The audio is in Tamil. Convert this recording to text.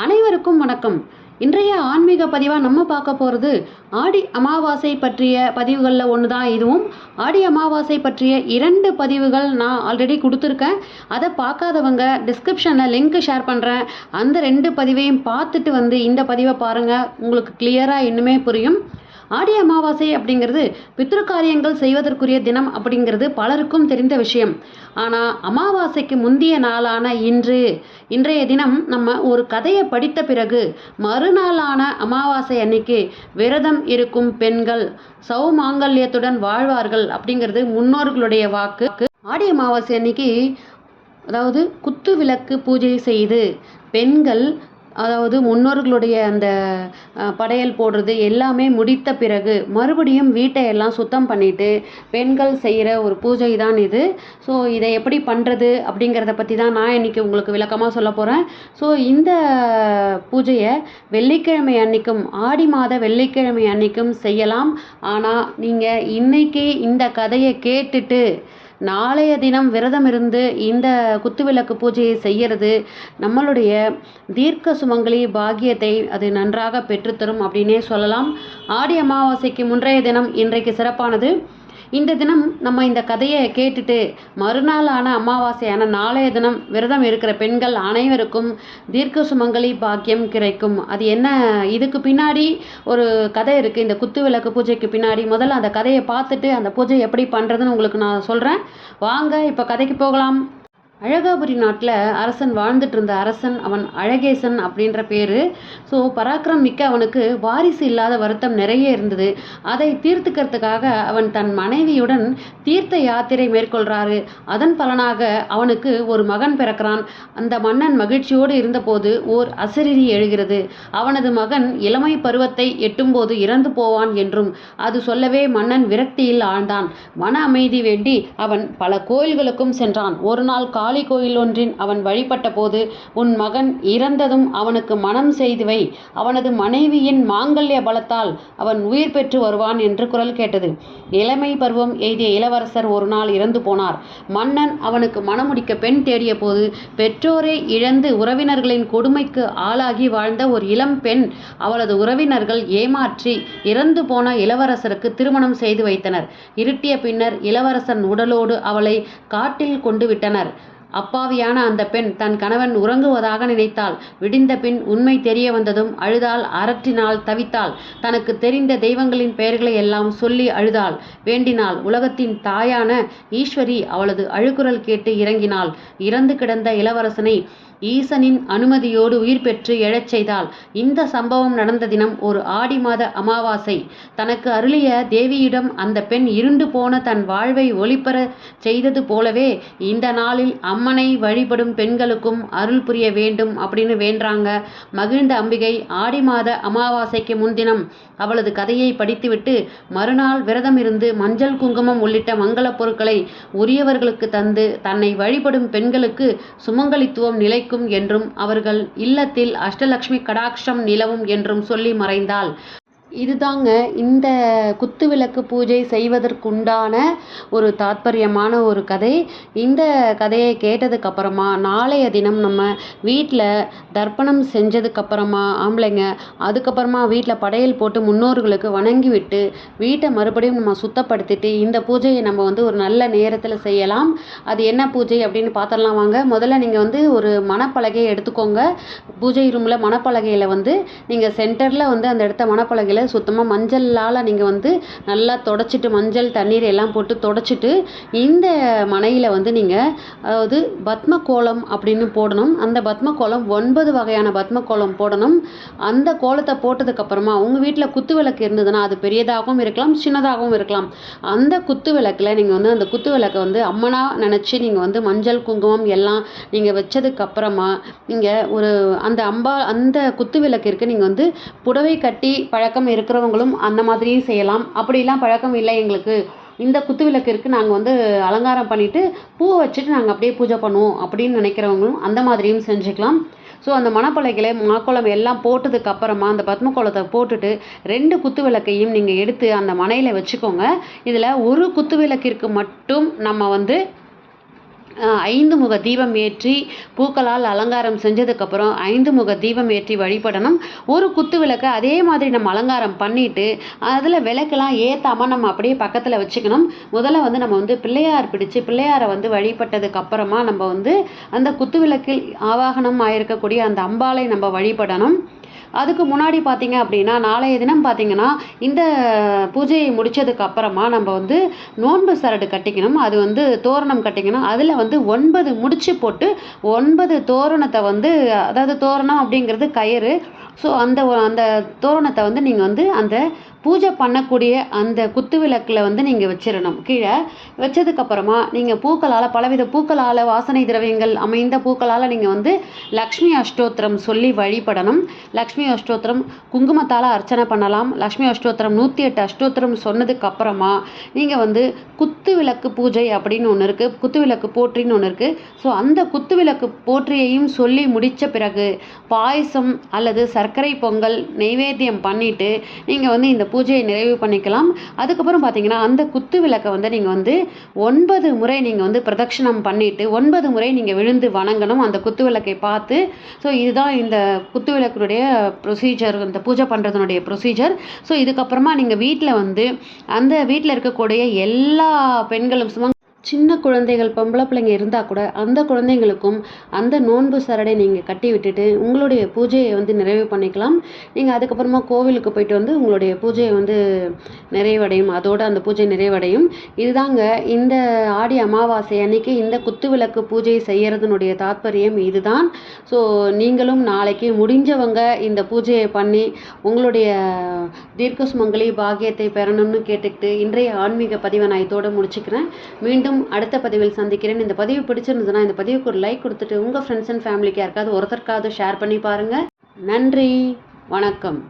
அனைவருக்கும் வணக்கம். இன்றைய ஆன்மீக பதிவாக நம்ம பார்க்க போகிறது ஆடி அமாவாசை பற்றிய பதிவுகளில் ஒன்று தான் இதுவும். ஆடி அமாவாசை பற்றிய 2 பதிவுகள் நான் ஆல்ரெடி கொடுத்துருக்கேன். அதை பார்க்காதவங்க டிஸ்கிரிப்ஷனில் லிங்க் ஷேர் பண்ணுறேன். அந்த 2 பதிவையும் பார்த்துட்டு இந்த பதிவை பாருங்கள். உங்களுக்கு கிளியராக இன்னுமே புரியும். ஆடி அமாவாசை அப்படிங்கிறது பித்ருக்காரியங்கள் செய்வதற்குரிய தினம் அப்படிங்கிறது பலருக்கும் தெரிந்த விஷயம். ஆனால் அமாவாசைக்கு முந்தைய நாளான இன்றைய தினம் நம்ம ஒரு கதையை படித்த பிறகு மறுநாளான அமாவாசை அன்னைக்கு விரதம் இருக்கும் பெண்கள் சௌமாங்கல்யத்துடன் வாழ்வார்கள் அப்படிங்கிறது முன்னோர்களுடைய வாக்கு. ஆடி அமாவாசை அன்னைக்கு அதாவது குத்து விளக்கு பூஜை செய்து பெண்கள் முன்னோர்களுடைய அந்த படையல் போடுறது எல்லாமே முடித்த பிறகு மறுபடியும் வீட்டை எல்லாம் சுத்தம் பண்ணிவிட்டு பெண்கள் செய்கிற ஒரு பூஜை தான் இது. ஸோ இதை எப்படி பண்ணுறது அப்படிங்கிறத பற்றி தான் நான் இன்றைக்கி உங்களுக்கு விளக்கமாக சொல்ல போகிறேன். ஸோ இந்த பூஜையை வெள்ளிக்கிழமை அன்னைக்கும் ஆடி மாத வெள்ளிக்கிழமை அன்னைக்கும் செய்யலாம். ஆனால் நீங்கள் இன்றைக்கி இந்த கதையை கேட்டுட்டு நாளைய தினம் விரதம் இருந்து இந்த குத்துவிளக்கு பூஜையை செய்கிறது நம்மளுடைய தீர்க்க சுமங்கலி பாக்கியத்தை அது நன்றாக பெற்றுத்தரும் அப்படின்னே சொல்லலாம். ஆடி அமாவாசைக்கு முன்றைய தினம் இன்றைக்கு சிறப்பானது. இந்த தினம் நம்ம இந்த கதையை கேட்டுட்டு மறுநாளான அமாவாசையான நாளைய தினம் விரதம் இருக்கிற பெண்கள் அனைவருக்கும் தீர்க்க சுமங்கலி பாக்கியம் கிடைக்கும். அது என்ன, இதுக்கு பின்னாடி ஒரு கதை இருக்குது. இந்த குத்து விளக்கு பூஜைக்கு பின்னாடி முதல்ல அந்த கதையை பார்த்துட்டு அந்த பூஜை எப்படி பண்ணுறதுன்னு உங்களுக்கு நான் சொல்கிறேன். வாங்க இப்போ கதைக்கு போகலாம். அழகாபுரி நாட்டில் அரசன் வாழ்ந்துட்டு இருந்த அரசன் அவன் அழகேசன் அப்படின்ற பேர். ஸோ பராக்கிரம் மிக்க அவனுக்கு வாரிசு இல்லாத வருத்தம் நிறைய இருந்தது. அதை தீர்த்துக்கிறதுக்காக அவன் தன் மனைவியுடன் தீர்த்த யாத்திரை மேற்கொள்கிறாரு. அதன் பலனாக அவனுக்கு ஒரு மகன் பிறக்கிறான். அந்த மன்னன் மகிழ்ச்சியோடு இருந்தபோது ஓர் அசரீரி எழுகிறது. அவனது மகன் இளமை பருவத்தை எட்டும்போது இறந்து போவான் என்றும் அது சொல்லவே மன்னன் விரக்தியில் ஆழ்ந்தான். மன அமைதி வேண்டி அவன் பல கோயில்களுக்கும் சென்றான். ஒரு நாள் காளி கோயில் ஒன்றின் அவன் வழிபட்ட போது, உன் மகன் இறந்ததும் அவனுக்கு மனம் செய்து வை, அவனது மனைவியின் மாங்கல்ய பலத்தால் அவன் உயிர் பெற்று வருவான் என்று குரல் கேட்டது. இளமை பருவம் எய்திய இளவரசர் ஒரு நாள் இறந்து போனார். மன்னன் அவனுக்கு மணமுடிக்க பெண் தேடிய போது பெற்றோரை இழந்து உறவினர்களின் கொடுமைக்கு ஆளாகி வாழ்ந்த ஒரு இளம் பெண் அவளது உறவினர்கள் ஏமாற்றி இறந்து போன இளவரசருக்கு திருமணம் செய்து வைத்தனர். இருட்டிய பின்னர் இளவரசன் உடலோடு அவளை காட்டில் கொண்டு விட்டனர். அப்பாவியான அந்த பெண் தன் கணவன் உறங்குவதாக நினைத்தாள். விடிந்த பின் உண்மை தெரிய வந்ததும் அழுதாள், அரற்றினாள், தவித்தாள். தனக்கு தெரிந்த தெய்வங்களின் பெயர்களை எல்லாம் சொல்லி அழுதாள், வேண்டினாள். உலகத்தின் தாயான ஈஸ்வரி அவளது அழுகுரல் கேட்டு இறங்கினாள். இறந்து கிடந்த இளவரசனை ஈசனின் அனுமதியோடு உயிர் பெற்று எழச் செய்தாள். இந்த சம்பவம் நடந்த தினம் ஒரு ஆடி மாத அமாவாசை. தனக்கு அருளிய தேவியிடம் அந்த பெண் இருண்டு போன தன் வாழ்வை ஒளிபெற செய்தது போலவே இந்த நாளில் அம்மனை வழிபடும் பெண்களுக்கும் அருள் புரிய வேண்டும் அப்படின்னு வேண்டாங்க. மகிழ்ந்த அம்பிகை ஆடி மாத அமாவாசைக்கு முன்தினம் அவளது கதையை படித்துவிட்டு மறுநாள் விரதம் இருந்து மஞ்சள் குங்குமம் உள்ளிட்ட மங்கள பொருட்களை உரியவர்களுக்கு தந்து தன்னை வழிபடும் பெண்களுக்கு சுமங்கலித்துவம் நிலை என்றும் அவர்கள் இல்லத்தில் அஷ்டலட்சுமி கடாட்சம் நிலவும் என்றும் சொல்லி மறைந்தாள். இதுதாங்க இந்த குத்துவிளக்கு பூஜை செய்வதற்குண்டான ஒரு தாத்பரியமான ஒரு கதை. இந்த கதையை கேட்டதுக்கப்புறமா நாளைய தினம் நம்ம வீட்டில் தர்ப்பணம் செஞ்சதுக்கப்புறமா ஆம்பளைங்க அதுக்கப்புறமா வீட்டில் படையல் போட்டு முன்னோர்களுக்கு வணங்கி விட்டு வீட்டை மறுபடியும் நம்ம சுத்தப்படுத்திட்டு இந்த பூஜையை நம்ம ஒரு நல்ல நேரத்தில் செய்யலாம். அது என்ன பூஜை அப்படின்னு பார்த்துடலாம் வாங்க. முதல்ல நீங்கள் ஒரு மணப்பலகையை எடுத்துக்கோங்க. பூஜை ரூமில் மணப்பலகையில் நீங்கள் சென்டரில் அந்த இடத்த மணப்பலகையில் சுத்தமாக மஞ்சளால் நீங்கள் நல்லா தொடச்சிட்டு மஞ்சள் தண்ணீர் எல்லாம் போட்டு தொடச்சிட்டு இந்த மனையில் நீங்கள் பத்ம கோலம் அப்படின்னு போடணும். அந்த பத்ம கோலம் 9 வகையான பத்ம கோலம் போடணும். அந்த கோலத்தை போட்டதுக்கப்புறமா உங்கள் வீட்டில் குத்து விளக்கு இருந்ததுன்னா அது பெரியதாகவும் இருக்கலாம் சின்னதாகவும் இருக்கலாம். அந்த குத்து விளக்கில் நீங்கள் அந்த குத்து விளக்கை அம்மனாக நினச்சி நீங்கள் மஞ்சள் குங்குமம் எல்லாம் நீங்கள் வச்சதுக்கப்புறமா நீங்கள் அந்த குத்து விளக்கிற்கு நீங்கள் புடவை கட்டி பழக்கம் இருக்கிறவங்களும் அந்த மாதிரியும் செய்யலாம். அப்படிலாம் பழக்கம் இல்லை எங்களுக்கு, இந்த குத்து விளக்கிற்கு நாங்கள் அலங்காரம் பண்ணிவிட்டு பூவை வச்சுட்டு நாங்கள் அப்படியே பூஜை பண்ணுவோம் அப்படின்னு நினைக்கிறவங்களும் அந்த மாதிரியும் செஞ்சுக்கலாம். ஸோ அந்த மணப்பலகையில் மாக்கோலம் எல்லாம் போட்டதுக்கப்புறமா அந்த பத்ம கோலத்தை போட்டுட்டு 2 குத்து விளக்கையும் நீங்கள் எடுத்து அந்த மனையில் வச்சுக்கோங்க. இதில் ஒரு குத்து விளக்கிற்கு மட்டும் நம்ம 5 முக தீபம் ஏற்றி பூக்களால் அலங்காரம் செஞ்சதுக்கப்புறம் 5 முக தீபம் ஏற்றி வழிபடணும். ஒரு குத்து விளக்கை அதே மாதிரி நம்ம அலங்காரம் பண்ணிட்டு அதில் விளக்கெல்லாம் ஏற்றாமல் நம்ம அப்படியே பக்கத்தில் வச்சுக்கணும். முதல்ல வந்து நம்ம வந்து பிள்ளையார் பிடிச்சு பிள்ளையாரை வந்து வழிபட்டதுக்கு அப்புறமா நம்ம வந்து அந்த குத்து விளக்கில் ஆவாகனம் ஆயிருக்கக்கூடிய அந்த அம்பாளை நம்ம வழிபடணும். அதுக்கு முன்னாடி பார்த்தீங்க அப்படின்னா நாளைய தினம் பார்த்தீங்கன்னா இந்த பூஜையை முடித்ததுக்கு அப்புறமா நம்ம வந்து நோன்பு சரடு கட்டிக்கணும். அது வந்து தோரணம் கட்டிக்கணும். அதில் வந்து 9 முடிச்சு போட்டு 9 தோரணத்தை வந்து, அதாவது தோரணம் அப்படிங்கிறது கயிறு. ஸோ அந்த அந்த தோரணத்தை வந்து நீங்கள் வந்து அந்த பூஜை பண்ணக்கூடிய அந்த குத்து விளக்கில் வந்து நீங்கள் வச்சிடணும். கீழே வச்சதுக்கப்புறமா நீங்கள் பூக்களால், பலவித பூக்களால், வாசனை திரவியங்கள் அமைந்த பூக்களால் நீங்கள் வந்து லக்ஷ்மி அஷ்டோத்திரம் சொல்லி வழிபடணும். லக்ஷ்மி அஷ்டோத்திரம் குங்குமத்தால் அர்ச்சனை பண்ணலாம். லக்ஷ்மி அஷ்டோத்திரம் 108 அஷ்டோத்திரம் சொன்னதுக்கப்புறமா நீங்கள் வந்து குத்து விளக்கு பூஜை அப்படின்னு ஒன்று இருக்குது, குத்து விளக்கு போற்றின்னு ஒன்று இருக்குது. ஸோ அந்த குத்து விளக்கு போற்றியையும் சொல்லி முடித்த பிறகு பாயசம் அல்லது சர்க்கரை பொங்கல் நெய்வேத்தியம் பண்ணிவிட்டு நீங்கள் வந்து இந்த பூஜையை நிறைவு பண்ணிக்கலாம். அதுக்கப்புறம் பார்த்தீங்கன்னா அந்த குத்து விளக்கை வந்து நீங்கள் வந்து 9 முறை நீங்கள் வந்து பிரதட்சணம் பண்ணிவிட்டு 9 முறை நீங்கள் விழுந்து வணங்கணும் அந்த குத்து விளக்கை பார்த்து. ஸோ இதுதான் இந்த குத்து விளக்குடைய ப்ரொசீஜர், இந்த பூஜை பண்ணுறதுனுடைய ப்ரொசீஜர். ஸோ இதுக்கப்புறமா நீங்கள் வீட்டில் வந்து அந்த வீட்டில் இருக்கக்கூடிய எல்லா பெண்களும் சின்ன குழந்தைகள், பொம்பளை பிள்ளைங்க இருந்தால் கூட அந்த குழந்தைங்களுக்கும் அந்த நோன்பு சரடை நீங்கள் கட்டி விட்டுட்டு உங்களுடைய பூஜையை வந்து நிறைவு பண்ணிக்கலாம். நீங்கள் அதுக்கப்புறமா கோவிலுக்கு போயிட்டு வந்து உங்களுடைய பூஜையை வந்து நிறைவடையும், அதோடு அந்த பூஜை நிறைவடையும். இதுதாங்க இந்த ஆடி அமாவாசை அன்னைக்கு இந்த குத்து விளக்கு பூஜை செய்கிறதுனுடைய தாத்பரியம் இதுதான். ஸோ நீங்களும் நாளைக்கு முடிஞ்சவங்க இந்த பூஜையை பண்ணி உங்களுடைய தீர்க்க சுமங்கலி பாக்கியத்தை பெறணும்னு கேட்டுக்கிட்டு இன்றைய ஆன்மீக பதிவை நான் இதோடு முடிச்சுக்கிறேன். மீண்டும் அடுத்த பதிவில் சந்திக்கிறேன். இந்த பதிவு பிடிச்சிருந்ததுன்னா இந்த பதிவுக்கு ஒரு லைக் கொடுத்துட்டு உங்கள் ஃப்ரெண்ட்ஸ் அண்ட் ஃபேமிலிக்கு யாருக்காவது ஒருத்தருக்காவது ஷேர் பண்ணி பாருங்கள். நன்றி, வணக்கம்.